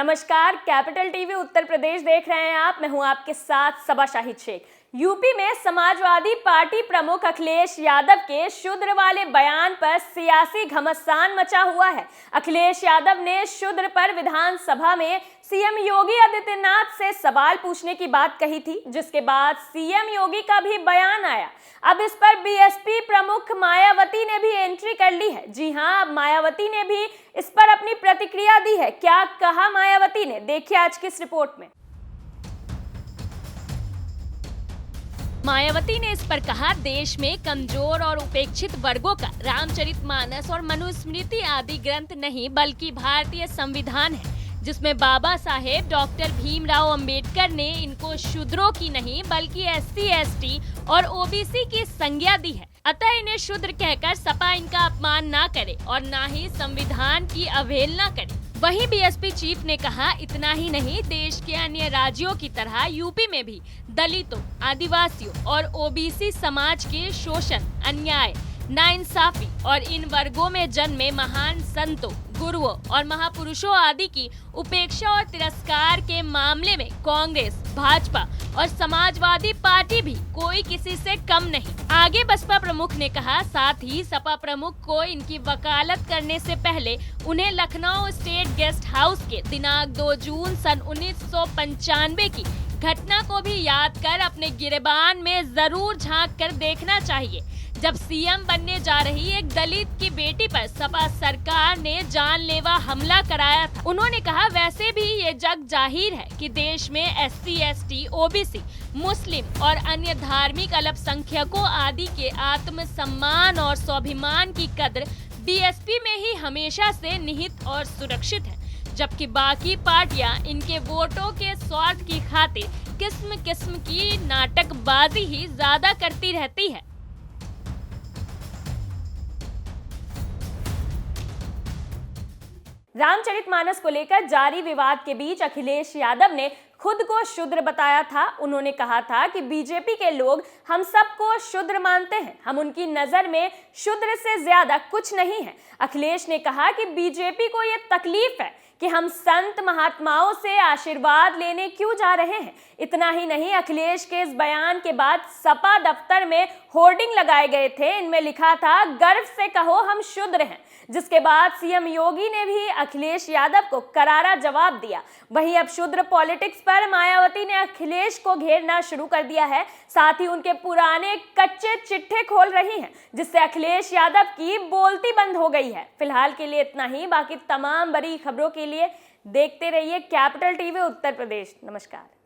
नमस्कार, capital TV Uttar Pradesh देख रहे हैं आप। मैं हूं आपके साथ सबा शाहिद शेख। यूपी में समाजवादी पार्टी प्रमुख अखिलेश यादव के शूद्र वाले बयान पर सियासी घमासान मचा हुआ है। अखिलेश यादव ने शूद्र पर विधानसभा में सीएम योगी आदित्यनाथ से सवाल पूछने की बात कही थी, जिसके बाद सीएम योगी का भी बयान आया। अब इस पर बीएसपी प्रमुख मायावती ने भी एंट्री कर ली है। जी हां, अब मायावती ने भी इस पर अपनी प्रतिक्रिया दी है। क्या कहा मायावती ने, देखिए आज की इस रिपोर्ट में। मायावती ने इस पर कहा, देश में कमजोर और उपेक्षित वर्गों का रामचरितमानस और मनुस्मृति आदि ग्रंथ नहीं बल्कि भारतीय संविधान है, जिसमें बाबा साहेब डॉक्टर भीमराव अंबेडकर ने इनको शूद्रों की नहीं बल्कि एससी, एसटी और ओबीसी की संज्ञा दी है। अतः इन्हें शूद्र कहकर सपा इनका अपमान ना करे और ना ही संविधान की अवहेलना करे। वहीं बीएसपी चीफ ने कहा, इतना ही नहीं, देश के अन्य राज्यों की तरह यूपी में भी दलितों, आदिवासियों और ओबीसी समाज के शोषण, अन्याय, नाइंसाफी और इन वर्गों में जन्मे महान संतों, गुरुओं और महापुरुषों आदि की उपेक्षा और तिरस्कार के मामले में कांग्रेस, भाजपा और समाजवादी पार्टी भी कोई किसी से कम नहीं। आगे बसपा प्रमुख ने कहा, साथ ही सपा प्रमुख को इनकी वकालत करने से पहले उन्हें लखनऊ स्टेट गेस्ट हाउस के दिनांक 2 जून सन 1995 की घटना को भी याद कर अपने गिरेबान में जरूर झांक कर देखना चाहिए, जब सीएम बनने जा रही एक दलित की बेटी पर सपा सरकार ने जानलेवा हमला कराया था। उन्होंने कहा, वैसे भी ये जग जाहिर है कि देश में एससी, एसटी, ओबीसी, मुस्लिम और अन्य धार्मिक अल्पसंख्यकों आदि के आत्मसम्मान और स्वाभिमान की कद्र बीएसपी में ही हमेशा से निहित और सुरक्षित है, जबकि बाकी पार्टियां इनके वोटों के स्वार्थ की खातिर किस्म किस्म की नाटकबाजी ही ज्यादा करती रहती है। रामचरितमानस को लेकर जारी विवाद के बीच अखिलेश यादव ने खुद को शूद्र बताया था। उन्होंने कहा था कि बीजेपी के लोग हम सबको शूद्र मानते हैं, हम उनकी नजर में शूद्र से ज्यादा कुछ नहीं है। अखिलेश ने कहा कि बीजेपी को यह तकलीफ है कि हम संत महात्माओं से आशीर्वाद लेने क्यों जा रहे हैं। इतना ही नहीं, अखिलेश के इस बयान के बाद सपा दफ्तर में होर्डिंग लगाए गए थे। इनमें लिखा था, गर्व से कहो हम शूद्र हैं, जिसके बाद सीएम योगी ने भी अखिलेश यादव को करारा जवाब दिया। वहीं अब शूद्र पॉलिटिक्स पर मायावती ने अखिलेश को घेरना शुरू कर दिया है। साथ ही उनके पुराने कच्चे चिट्ठे खोल रही हैं, जिससे अखिलेश यादव की बोलती बंद हो गई है। फिलहाल के लिए इतना ही। बाकी तमाम बड़ी खबरों के लिए देखते रहिए कैपिटल टीवी उत्तर प्रदेश। नमस्कार।